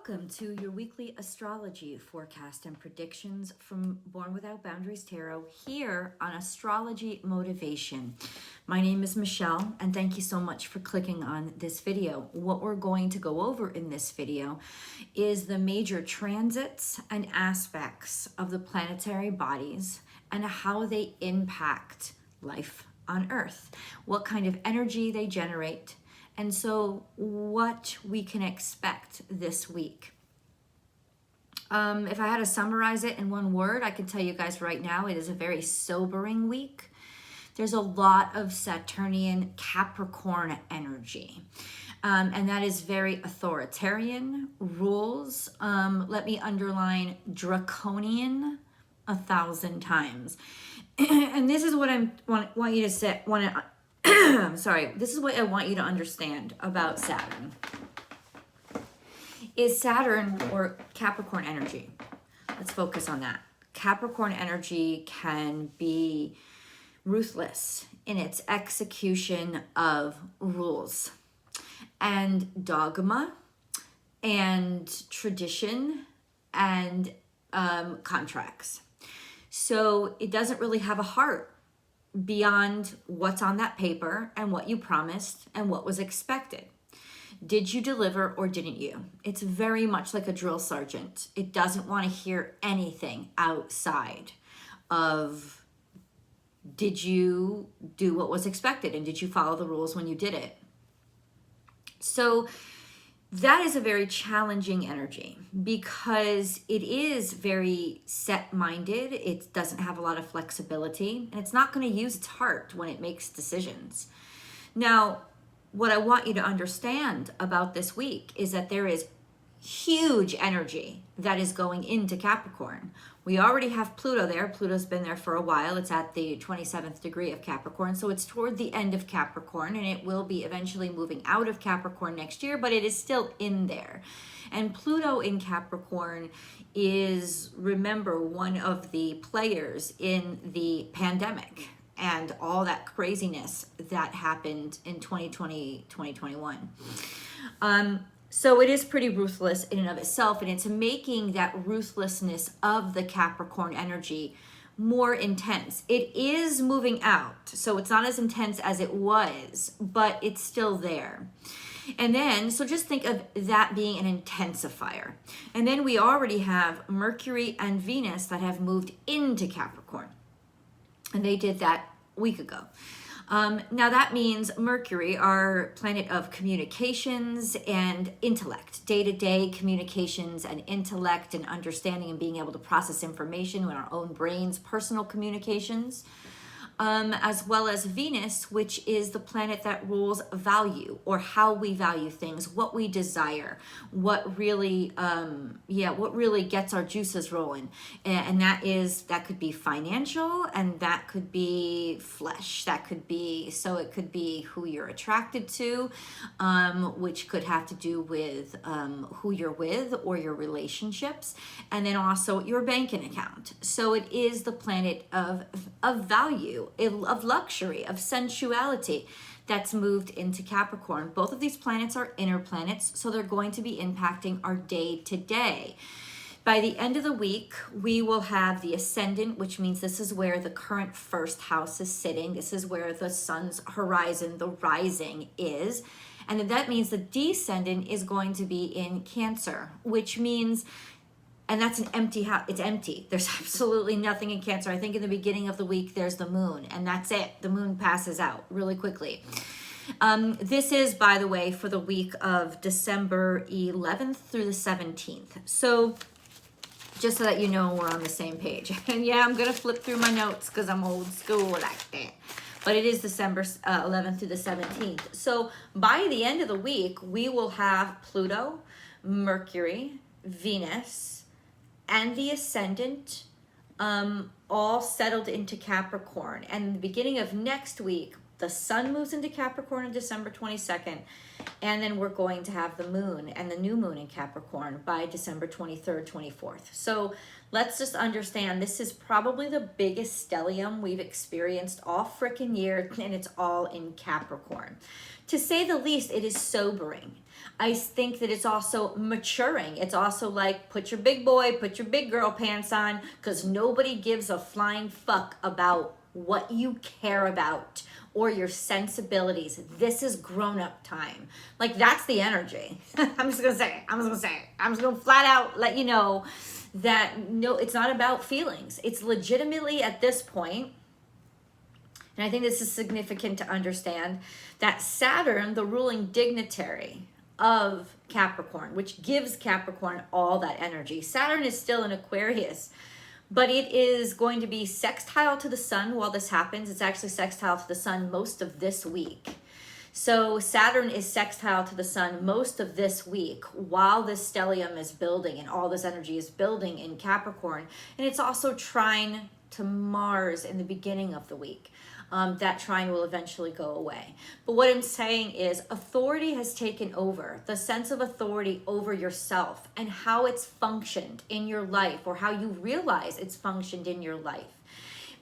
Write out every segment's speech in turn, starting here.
Welcome to your weekly astrology forecast and predictions from Born Without Boundaries Tarot here on Astrology Motivation. My name is Michelle, and thank you so much for clicking on this video. What we're going to go over in this video is the major transits and aspects of the planetary bodies and how they impact life on Earth, what kind of energy they generate, and so what we can expect this week. If I had to summarize it in one word, I can tell you guys right now, it is a very sobering week. There's a lot of Saturnian Capricorn energy. And that is very authoritarian rules. Let me underline draconian 1,000 times. And this is what I want you to say. This is what I want you to understand about Saturn. Is Saturn or Capricorn energy? Let's focus on that. Capricorn energy can be ruthless in its execution of rules and dogma and tradition and contracts. So it doesn't really have a heart beyond what's on that paper and what you promised and what was expected. Did you deliver or didn't you? It's very much like a drill sergeant. It doesn't want to hear anything outside of did you do what was expected and did you follow the rules when you did it? So that is a very challenging energy because it is very set-minded. It doesn't have a lot of flexibility, and it's not going to use its heart when it makes decisions. Now, what I want you to understand about this week is that there is huge energy that is going into Capricorn. We already have Pluto there. Pluto's been there for a while. It's at the 27th degree of Capricorn. So it's toward the end of Capricorn, and it will be eventually moving out of Capricorn next year, but it is still in there. And Pluto in Capricorn is, remember, one of the players in the pandemic and all that craziness that happened in 2020, 2021. So it is pretty ruthless in and of itself, and it's making that ruthlessness of the Capricorn energy more intense. It is moving out, so it's not as intense as it was, but it's still there. And then, so just think of that being an intensifier. And then we already have Mercury and Venus that have moved into Capricorn, and they did that a week ago. Now that means Mercury, our planet of communications and intellect, day-to-day communications and intellect and understanding and being able to process information in our own brains, personal communications, as well as Venus, which is the planet that rules value or how we value things, what we desire, what really gets our juices rolling. And that could be financial, and that could be flesh. It could be who you're attracted to, which could have to do with who you're with or your relationships, and then also your banking account. So it is the planet of value, of luxury, of sensuality that's moved into Capricorn. Both of these planets are inner planets, so they're going to be impacting our day to day. By the end of the week, we will have the ascendant, which means this is where the current first house is sitting. This is where the sun's horizon, the rising, is. And that means the descendant is going to be in Cancer, which means, and that's an empty house. It's empty. There's absolutely nothing in Cancer. I think in the beginning of the week, there's the moon, and that's it. The moon passes out really quickly. This is, by the way, for the week of December 11th through the 17th. So just so that you know, we're on the same page. And yeah, I'm going to flip through my notes because I'm old school like that. But it is December 11th through the 17th. So by the end of the week, we will have Pluto, Mercury, Venus, and the ascendant all settled into Capricorn. And the beginning of next week, The sun moves into Capricorn on December 22nd, and then we're going to have the moon and the new moon in Capricorn by December 23rd, 24th. So let's just understand this is probably the biggest stellium we've experienced all freaking year, and it's all in Capricorn. To say the least, it is sobering. I think that it's also maturing. It's also like, put your big boy, put your big girl pants on, because nobody gives a flying fuck about what you care about or your sensibilities. This is grown-up time. Like, that's the energy. I'm just gonna say it. I'm just gonna flat out let you know that no, it's not about feelings. It's legitimately at this point, and I think this is significant to understand, that Saturn, the ruling dignitary of Capricorn, which gives Capricorn all that energy. Saturn is still in Aquarius, but it is going to be sextile to the sun while this happens. It's actually sextile to the sun most of this week. So Saturn is sextile to the sun most of this week while this stellium is building and all this energy is building in Capricorn. And it's also trine to Mars in the beginning of the week. That trine will eventually go away. But what I'm saying is authority has taken over, the sense of authority over yourself and how it's functioned in your life, or how you realize it's functioned in your life.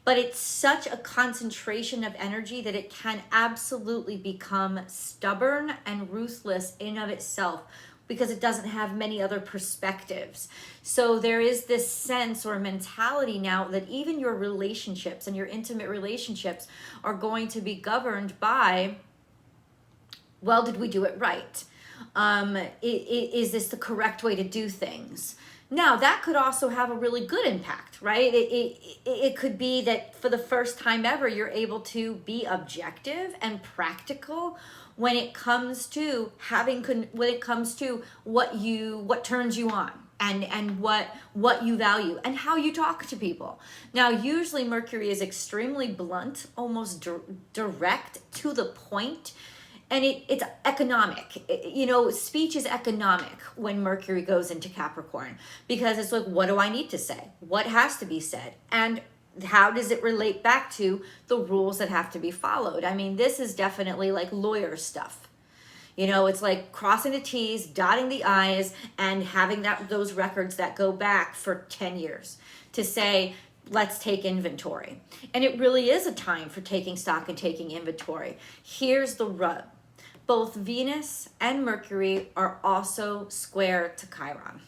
But it's such a concentration of energy that it can absolutely become stubborn and ruthless in of itself, because it doesn't have many other perspectives. So there is this sense or mentality now that even your relationships and your intimate relationships are going to be governed by, well, did we do it right? Is this the correct way to do things? Now, that could also have a really good impact, right? It could be that for the first time ever, you're able to be objective and practical when it comes to what turns you on and what you value and how you talk to people. Now, usually Mercury is extremely blunt, almost direct, to the point. And it's economic. Speech is economic when Mercury goes into Capricorn, because it's like, what do I need to say? What has to be said? And how does it relate back to the rules that have to be followed? I mean, this is definitely like lawyer stuff. It's like crossing the T's, dotting the I's, and having those records that go back for 10 years to say, let's take inventory. And it really is a time for taking stock and taking inventory. Here's the rub. Both Venus and Mercury are also square to Chiron.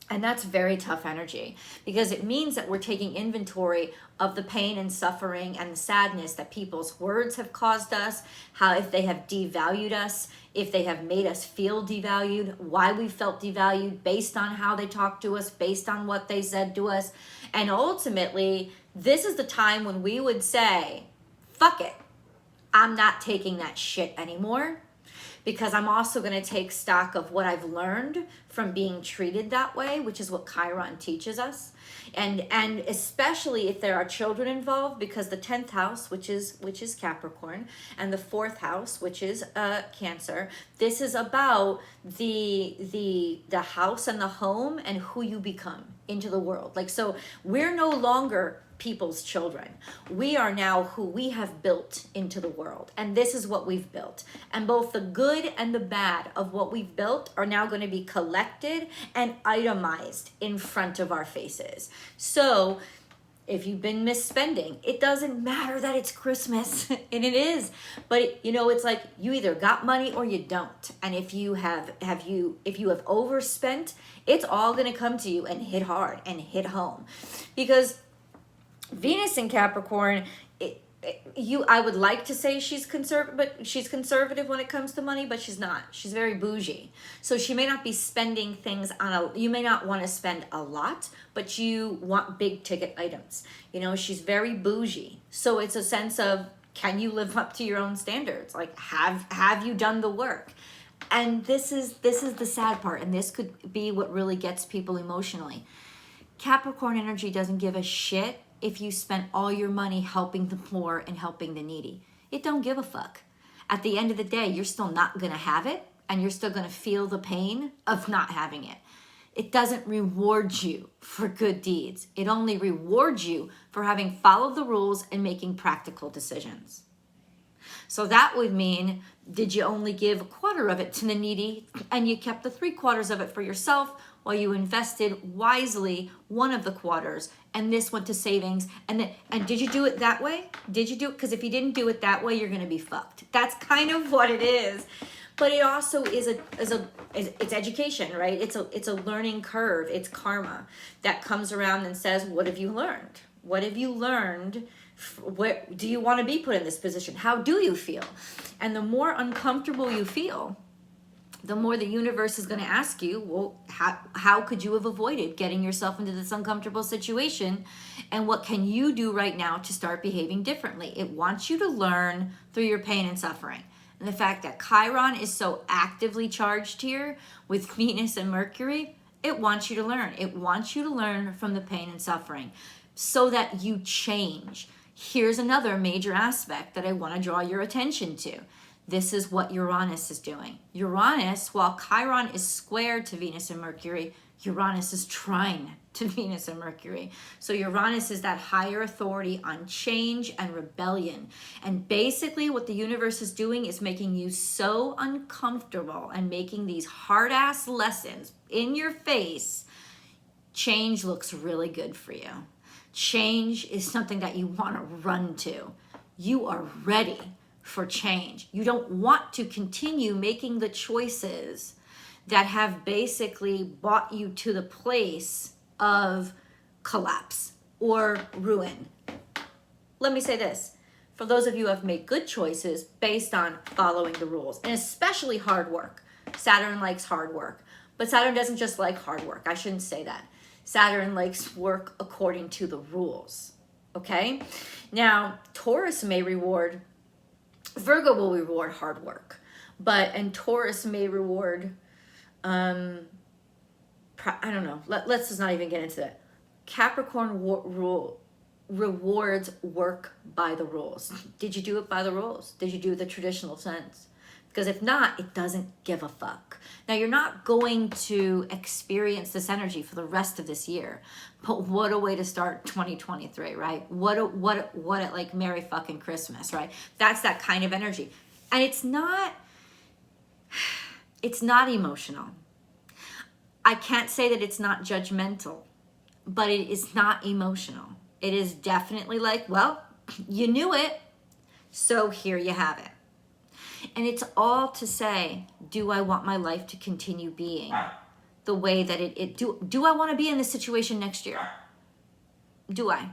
And that's very tough energy, because it means that we're taking inventory of the pain and suffering and the sadness that people's words have caused us, how if they have devalued us, if they have made us feel devalued, why we felt devalued based on how they talked to us, based on what they said to us. And ultimately, this is the time when we would say, fuck it, I'm not taking that shit anymore. Because I'm also going to take stock of what I've learned from being treated that way, which is what Chiron teaches us. And especially if there are children involved, because the 10th house, which is Capricorn, and the 4th house, which is Cancer, this is about the house and the home and who you become into the world. Like, so we're no longer people's children. We are now who we have built into the world. And this is what we've built. And both the good and the bad of what we've built are now going to be collected and itemized in front of our faces. So if you've been misspending, it doesn't matter that it's Christmas, and it is. But it's like you either got money or you don't. And if you have overspent, it's all going to come to you and hit hard and hit home. Because Venus in Capricorn, I would like to say she's conservative when it comes to money, but she's not. She's very bougie. So she may not be spending things you may not want to spend a lot, but you want big ticket items. She's very bougie. So it's a sense of, can you live up to your own standards? Like, have you done the work? And this is the sad part, and this could be what really gets people emotionally. Capricorn energy doesn't give a shit if you spent all your money helping the poor and helping the needy. It don't give a fuck. At the end of the day, you're still not going to have it, and you're still going to feel the pain of not having it. It doesn't reward you for good deeds. It only rewards you for having followed the rules and making practical decisions. So that would mean, did you only give a quarter of it to the needy and you kept the 3/4 of it for yourself while you invested wisely one of the quarters, and this went to savings? And did you do it that way? Did you do it? Because if you didn't do it that way, you're going to be fucked. That's kind of what it is. But it also is it's education, right? It's a learning curve. It's karma that comes around and says, what have you learned? What have you learned? Where do you want to be put in this position? How do you feel? And the more uncomfortable you feel, the more the universe is going to ask you, well, how could you have avoided getting yourself into this uncomfortable situation? And what can you do right now to start behaving differently? It wants you to learn through your pain and suffering. And the fact that Chiron is so actively charged here with Venus and Mercury, it wants you to learn. It wants you to learn from the pain and suffering so that you change. Here's another major aspect that I want to draw your attention to. This is what Uranus is doing. Uranus, while Chiron is squared to Venus and Mercury, Uranus is trine to Venus and Mercury. So Uranus is that higher authority on change and rebellion. And basically what the universe is doing is making you so uncomfortable and making these hard-ass lessons in your face. Change looks really good for you. Change is something that you want to run to. You are ready for change. You don't want to continue making the choices that have basically brought you to the place of collapse or ruin. Let me say this. For those of you who have made good choices based on following the rules, and especially hard work. Saturn likes hard work. But Saturn doesn't just like hard work. I shouldn't say that. Saturn likes work according to the rules. Okay? Now, Taurus may reward, Virgo will reward hard work. And Taurus may reward, I don't know. Let's just not even get into that. Capricorn rewards work by the rules. Did you do it by the rules? Did you do the traditional sense? Because if not, it doesn't give a fuck. Now, you're not going to experience this energy for the rest of this year. But what a way to start 2023, right? What a like Merry fucking Christmas, right? That's that kind of energy. And it's not emotional. I can't say that it's not judgmental, but it is not emotional. It is definitely like, well, you knew it, so here you have it. And it's all to say, do I want my life to continue being the way that do I want to be in this situation next year? Do I?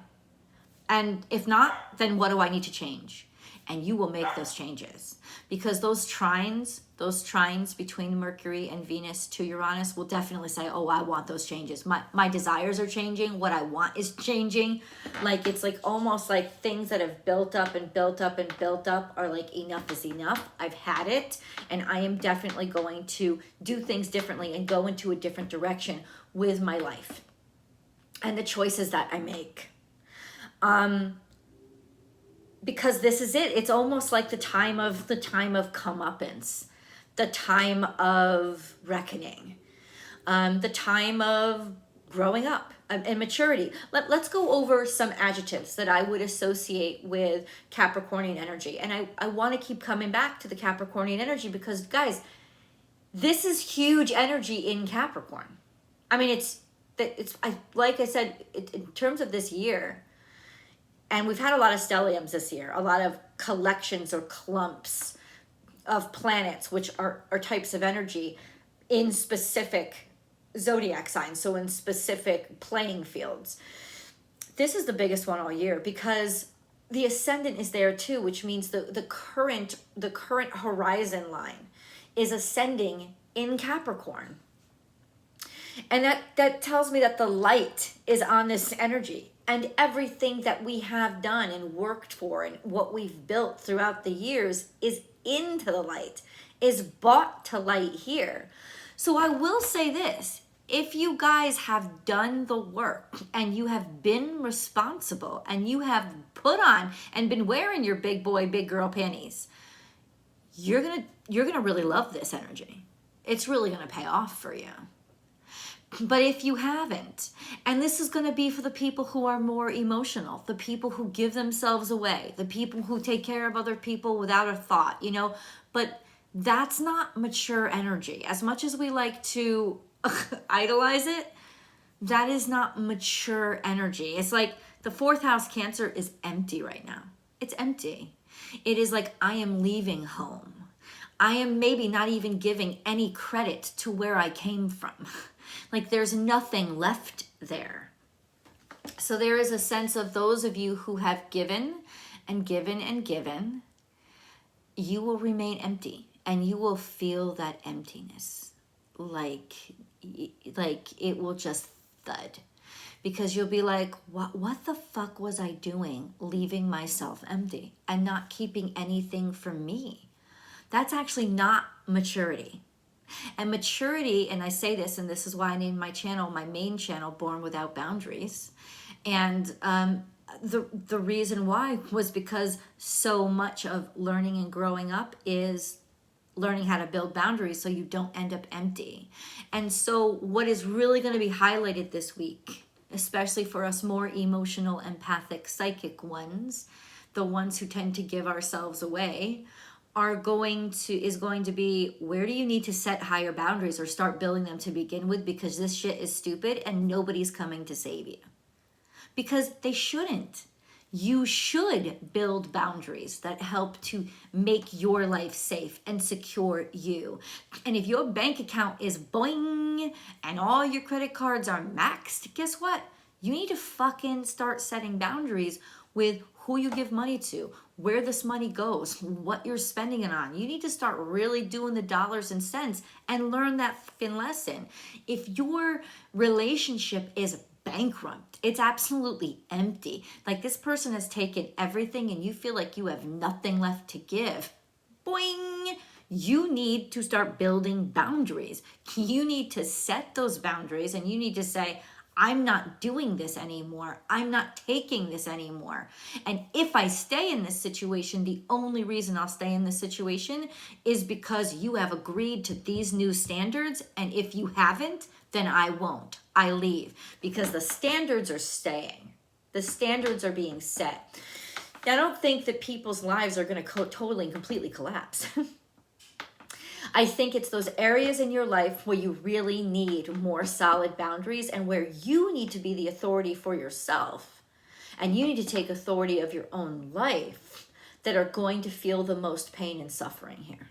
And if not, then what do I need to change? And you will make those changes. Because those trines between Mercury and Venus to Uranus will definitely say, oh, I want those changes. My desires are changing. What I want is changing. Like, it's like almost like things that have built up and built up and built up are like, enough is enough. I've had it. And I am definitely going to do things differently and go into a different direction with my life and the choices that I make. Because this is it. It's almost like the time of comeuppance, the time of reckoning, the time of growing up and maturity. Let's go over some adjectives that I would associate with Capricornian energy. And I want to keep coming back to the Capricornian energy because, guys, this is huge energy in Capricorn. I mean, like I said, in terms of this year, and we've had a lot of stelliums this year, a lot of collections or clumps of planets, which are types of energy in specific zodiac signs, so in specific playing fields. This is the biggest one all year because the ascendant is there too, which means the current horizon line is ascending in Capricorn. And that tells me that the light is on this energy. And everything that we have done and worked for and what we've built throughout the years is into the light, is brought to light here. So I will say this, if you guys have done the work and you have been responsible and you have put on and been wearing your big boy, big girl panties, you're gonna really love this energy. It's really gonna pay off for you. But if you haven't, and this is going to be for the people who are more emotional, the people who give themselves away, the people who take care of other people without a thought, you know, but that's not mature energy. As much as we like to idolize it, that is not mature energy. It's like the fourth house Cancer is empty right now. It's empty. It is like, I am leaving home. I am maybe not even giving any credit to where I came from. Like there's nothing left there. So there is a sense of those of you who have given and given and given, you will remain empty and you will feel that emptiness. Like it will just thud. Because you'll be like, what the fuck was I doing leaving myself empty and not keeping anything for me? That's actually not maturity. And maturity, and I say this, and this is why I named my channel, my main channel, Born Without Boundaries. And the reason why was because so much of learning and growing up is learning how to build boundaries so you don't end up empty. And so what is really going to be highlighted this week, especially for us more emotional, empathic, psychic ones, the ones who tend to give ourselves away, is going to be, where do you need to set higher boundaries or start building them to begin with, because this shit is stupid and nobody's coming to save you. Because they shouldn't. You should build boundaries that help to make your life safe and secure you. And if your bank account is boing and all your credit cards are maxed, guess what? You need to fucking start setting boundaries with who you give money to, where this money goes, what you're spending it on. You need to start really doing the dollars and cents and learn that fucking lesson. If your relationship is bankrupt, it's absolutely empty, like this person has taken everything and you feel like you have nothing left to give, boing, you need to start building boundaries. You need to set those boundaries and you need to say, I'm not doing this anymore. I'm not taking this anymore. And if I stay in this situation, the only reason I'll stay in this situation is because you have agreed to these new standards. And if you haven't, then I won't. I leave, because the standards are staying. The standards are being set. I don't think that people's lives are going to totally and completely collapse. I think it's those areas in your life where you really need more solid boundaries and where you need to be the authority for yourself and you need to take authority of your own life that are going to feel the most pain and suffering here.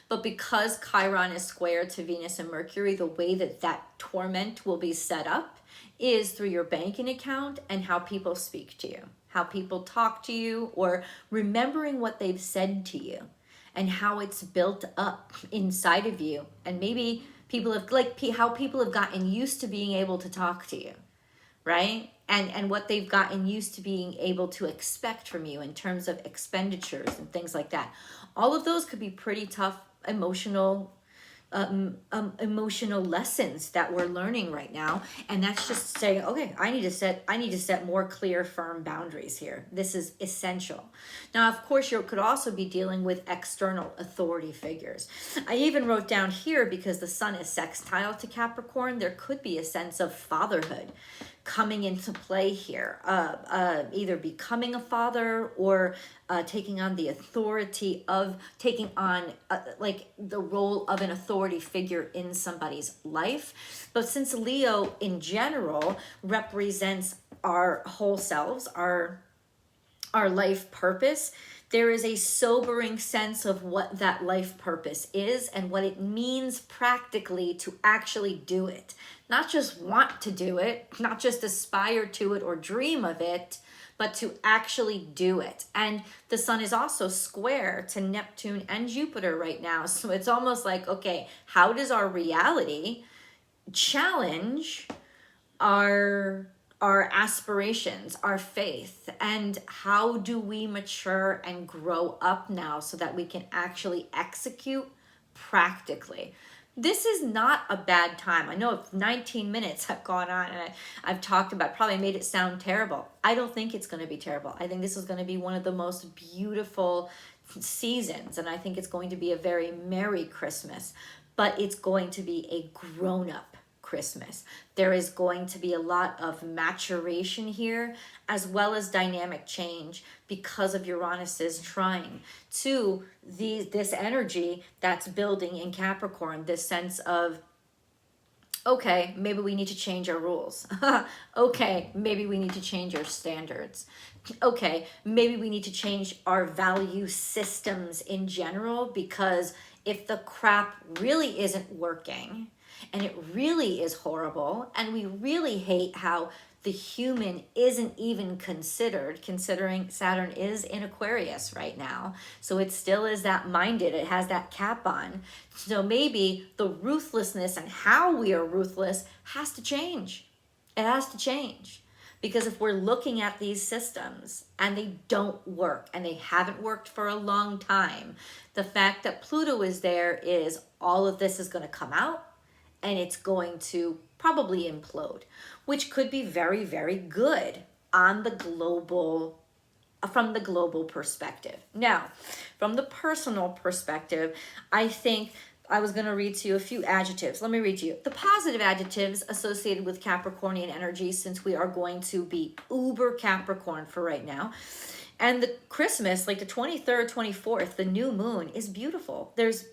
But because Chiron is square to Venus and Mercury, the way that that torment will be set up is through your banking account and how people speak to you, how people talk to you, or remembering what they've said to you. And how it's built up inside of you. And maybe people have, like how people have gotten used to being able to talk to you, right? And what they've gotten used to being able to expect from you in terms of expenditures and things like that. All of those could be pretty tough emotional lessons that we're learning right now. And that's just saying, okay, I need to set more clear, firm boundaries here. This is essential. Now, of course, you could also be dealing with external authority figures. I even wrote down here, because the sun is sextile to Capricorn, there could be a sense of fatherhood coming into play here, either becoming a father or taking on the authority of taking on like the role of an authority figure in somebody's life. But since Leo in general represents our whole selves, our life purpose, there is a sobering sense of what that life purpose is and what it means practically to actually do it. Not just want to do it, not just aspire to it or dream of it, but to actually do it. And the sun is also square to Neptune and Jupiter right now. So it's almost like, okay, how does our reality challenge our aspirations, our faith, and how do we mature and grow up now so that we can actually execute practically? This is not a bad time. I know 19 minutes have gone on and I've talked about, probably made it sound terrible. I don't think it's going to be terrible. I think this is going to be one of the most beautiful seasons, and I think it's going to be a very merry Christmas, but it's going to be a grown-up Christmas. There is going to be a lot of maturation here, as well as dynamic change because of Uranus's trine to this energy that's building in Capricorn, this sense of, okay, maybe we need to change our rules. Okay, maybe we need to change our standards. Okay, maybe we need to change our value systems in general, because if the crap really isn't working and it really is horrible and we really hate how the human isn't even considered, considering Saturn is in Aquarius right now. So it still is that minded, it has that cap on. So maybe the ruthlessness and how we are ruthless has to change. It has to change. Because if we're looking at these systems and they don't work and they haven't worked for a long time, the fact that Pluto is there is all of this is going to come out and it's going to probably implode, which could be very, very good on the global, from the global perspective. Now, from the personal perspective, I think I was going to read to you a few adjectives. Let me read to you the positive adjectives associated with Capricornian energy, since we are going to be uber Capricorn for right now. And the Christmas, like the 23rd, 24th, the new moon is beautiful. There's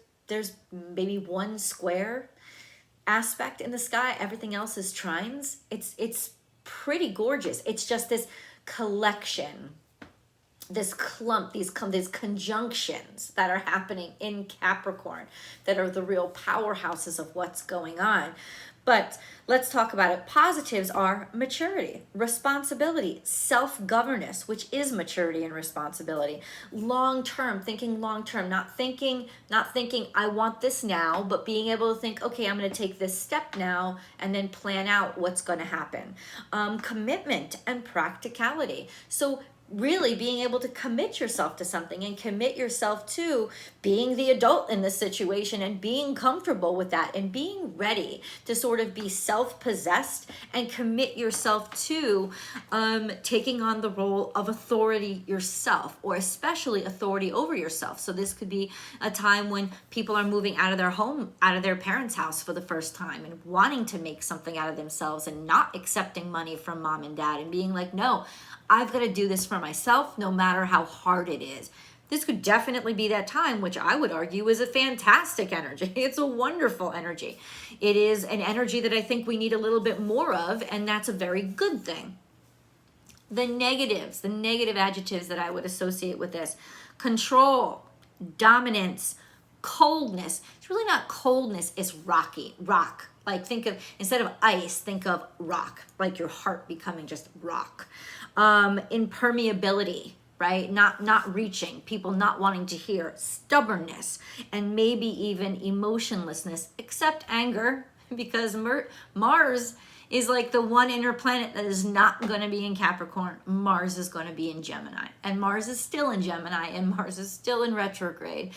maybe one square aspect in the sky. Everything else is trines. It's pretty gorgeous. It's just this collection, this clump, these conjunctions that are happening in Capricorn that are the real powerhouses of what's going on. But let's talk about it. Positives are maturity, responsibility, self-governance, which is maturity and responsibility. Long-term, thinking long-term, not thinking I want this now, but being able to think, okay, I'm going to take this step now and then plan out what's going to happen. Commitment and practicality. So really being able to commit yourself to something and commit yourself to being the adult in this situation and being comfortable with that and being ready to sort of be self-possessed and commit yourself to taking on the role of authority yourself, or especially authority over yourself. So this could be a time when people are moving out of their home, out of their parents' house for the first time and wanting to make something out of themselves and not accepting money from mom and dad and being like, no, I've got to do this for myself no matter how hard it is. This could definitely be that time, which I would argue is a fantastic energy. It's a wonderful energy. It is an energy that I think we need a little bit more of, and that's a very good thing. The negatives, the negative adjectives that I would associate with this: control, dominance, coldness. It's really not coldness, it's rock. Like think of, instead of ice, think of rock, like your heart becoming just rock. Impermeability, right? Not reaching, people not wanting to hear, stubbornness, and maybe even emotionlessness, except anger, because Mars is like the one inner planet that is not going to be in Capricorn. Mars is going to be in Gemini, and Mars is still in Gemini, and Mars is still in retrograde.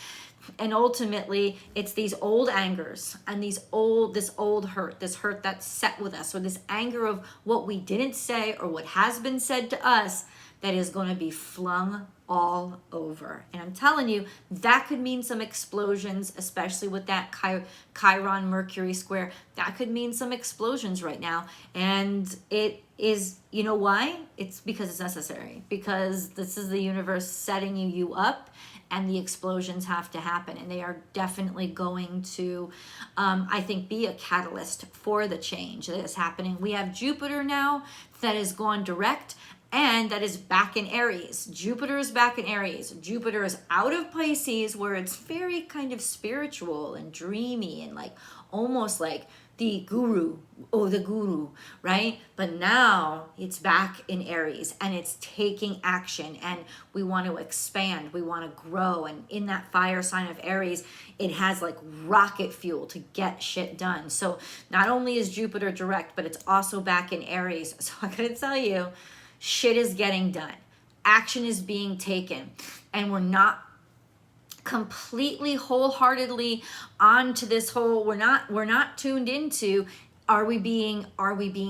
And ultimately, it's these old angers and this old hurt, this hurt that's set with us, or this anger of what we didn't say or what has been said to us that is going to be flung all over. And I'm telling you, that could mean some explosions, especially with that Chiron Mercury square. That could mean some explosions right now. And it is, you know why? It's because it's necessary, because this is the universe setting you up. And the explosions have to happen, and they are definitely going to, I think, be a catalyst for the change that is happening. We have Jupiter now that has gone direct, and that is back in Aries. Jupiter is back in Aries. Jupiter is out of Pisces, where it's very kind of spiritual and dreamy and like almost like the guru, right? But now it's back in Aries and it's taking action, and we want to expand, we want to grow. And in that fire sign of Aries, it has like rocket fuel to get shit done. So not only is Jupiter direct, but it's also back in Aries. So I gotta tell you, shit is getting done. Action is being taken, and we're not completely wholeheartedly onto this whole, we're not tuned into, are we being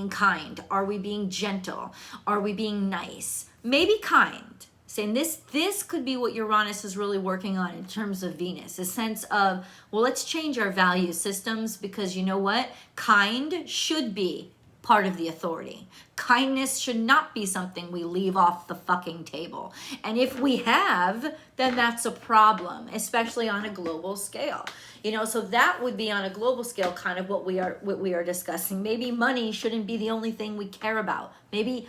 kind, are we being gentle, are we being nice, maybe kind. saying this could be what Uranus is really working on in terms of Venus, a sense of, well, let's change our value systems, because you know what? Kind should be part of the authority. Kindness should not be something we leave off the fucking table. And if we have, then that's a problem, especially on a global scale. You know, so that would be on a global scale kind of what we are discussing. Maybe money shouldn't be the only thing we care about. Maybe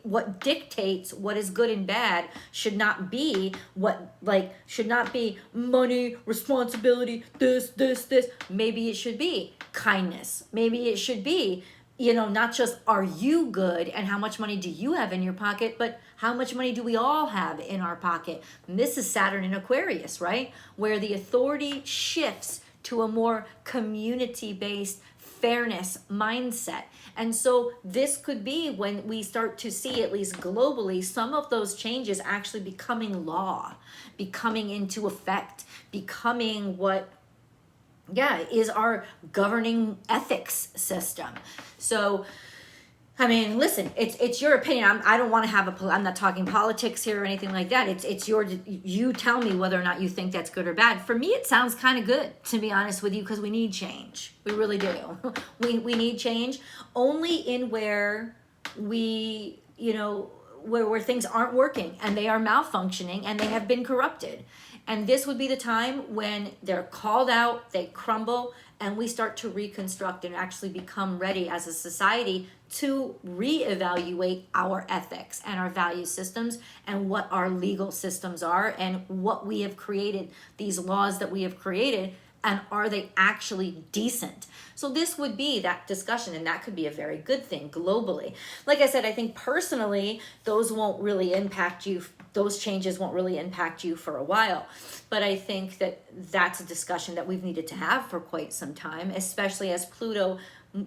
what dictates what is good and bad should not be should not be money, responsibility, this. Maybe it should be kindness. Maybe it should be, you know, not just are you good and how much money do you have in your pocket, but how much money do we all have in our pocket? And this is Saturn in Aquarius, right? Where the authority shifts to a more community-based fairness mindset. And so this could be when we start to see, at least globally, some of those changes actually becoming law, becoming into effect, becoming what is our governing ethics system. So, I mean, listen, it's your opinion. I don't want to have I'm not talking politics here or anything like that. It's you tell me whether or not you think that's good or bad. For me, it sounds kind of good, to be honest with you, because we need change. We really do. We need change only in where we, you know, where things aren't working and they are malfunctioning and they have been corrupted. And this would be the time when they're called out, they crumble, and we start to reconstruct and actually become ready as a society to reevaluate our ethics and our value systems and what our legal systems are and what we have created, these laws that we have created, and are they actually decent? So this would be that discussion, and that could be a very good thing globally. Like I said, I think personally, those won't really impact you. Those changes won't really impact you for a while. But I think that that's a discussion that we've needed to have for quite some time, especially as Pluto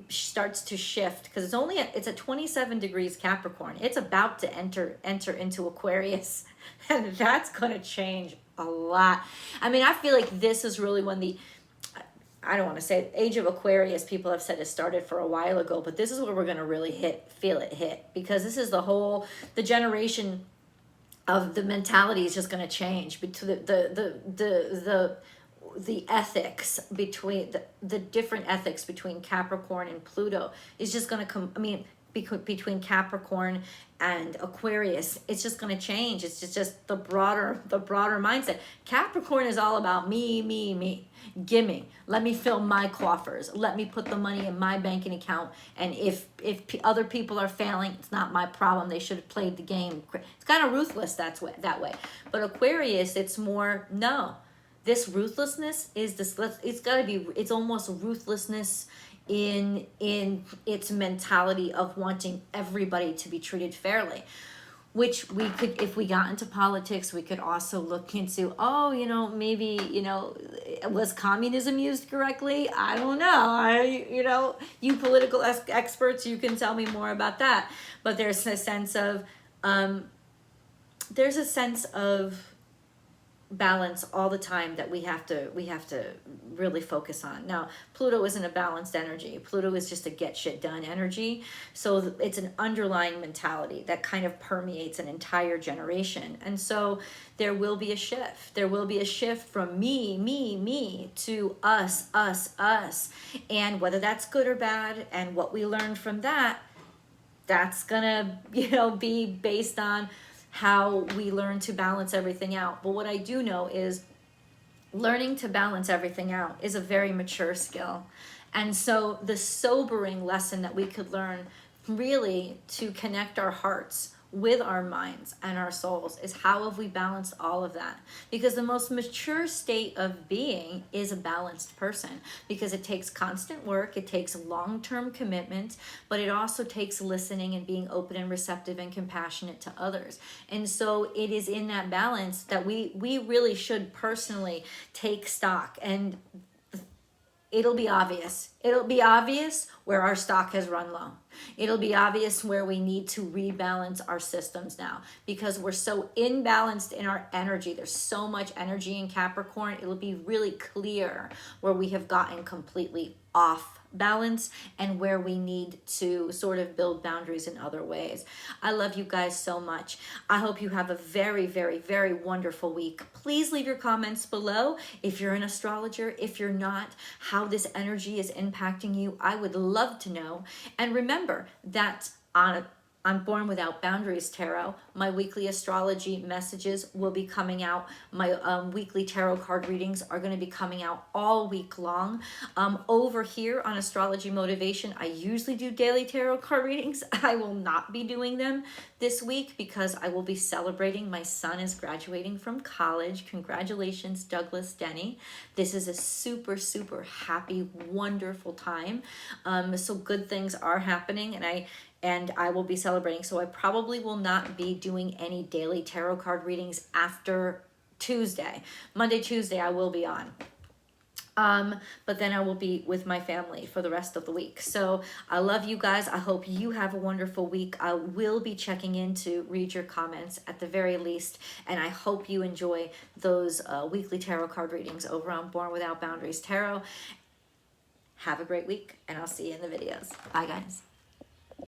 starts to shift, because it's at 27 degrees Capricorn. It's about to enter into Aquarius, and that's going to change a lot. I mean, I feel like this is really when I don't want to say age of Aquarius, people have said it started for a while ago, but this is where we're going to really feel it hit, because this is the generation of the mentality is just going to change between the ethics between the different ethics between Capricorn and Pluto is just going to come. I mean, between Capricorn and Aquarius, it's just going to change. It's just the broader mindset. Capricorn is all about me. Gimme. Let me fill my coffers. Let me put the money in my banking account. And if other people are failing, it's not my problem. They should have played the game. It's kind of ruthless that way. But Aquarius, it's more, no. This ruthlessness is this. It's got to be. It's almost ruthlessness in its mentality of wanting everybody to be treated fairly, which we could, if we got into politics, we could also look into, maybe, was communism used correctly? I don't know. You political experts, you can tell me more about that. But there's a sense of balance all the time that we have to really focus on. Now, Pluto isn't a balanced energy. Pluto is just a get shit done energy. So it's an underlying mentality that kind of permeates an entire generation. And so there will be a shift. There will be a shift from me to us. And whether that's good or bad, and what we learn from that, that's gonna, be based on how we learn to balance everything out. But what I do know is learning to balance everything out is a very mature skill. And so the sobering lesson that we could learn really to connect our hearts with our minds and our souls is how have we balanced all of that? Because the most mature state of being is a balanced person, because it takes constant work, it takes long-term commitment, but it also takes listening and being open and receptive and compassionate to others. And so it is in that balance that we really should personally take stock, and it'll be obvious. It'll be obvious where our stock has run low. It'll be obvious where we need to rebalance our systems now, because we're so imbalanced in our energy. There's so much energy in Capricorn. It'll be really clear where we have gotten completely off balance and where we need to sort of build boundaries in other ways. I love you guys so much. I hope you have a very, very, very wonderful week. Please leave your comments below if you're an astrologer, if you're not, how this energy is impacting you. I would love to know. And remember that I'm Born Without Boundaries Tarot, my weekly astrology messages will be coming out. My weekly tarot card readings are going to be coming out all week long. Over here on Astrology Motivation, I usually do daily tarot card readings. I will not be doing them this week because I will be celebrating. My son is graduating from college. Congratulations, Douglas Denny. This is a super, super happy, wonderful time. So good things are happening, and I will be celebrating. So I probably will not be doing any daily tarot card readings after Tuesday. Monday, Tuesday, I will be on. But then I will be with my family for the rest of the week. So I love you guys. I hope you have a wonderful week. I will be checking in to read your comments at the very least. And I hope you enjoy those weekly tarot card readings over on Born Without Boundaries Tarot. Have a great week, and I'll see you in the videos. Bye, guys.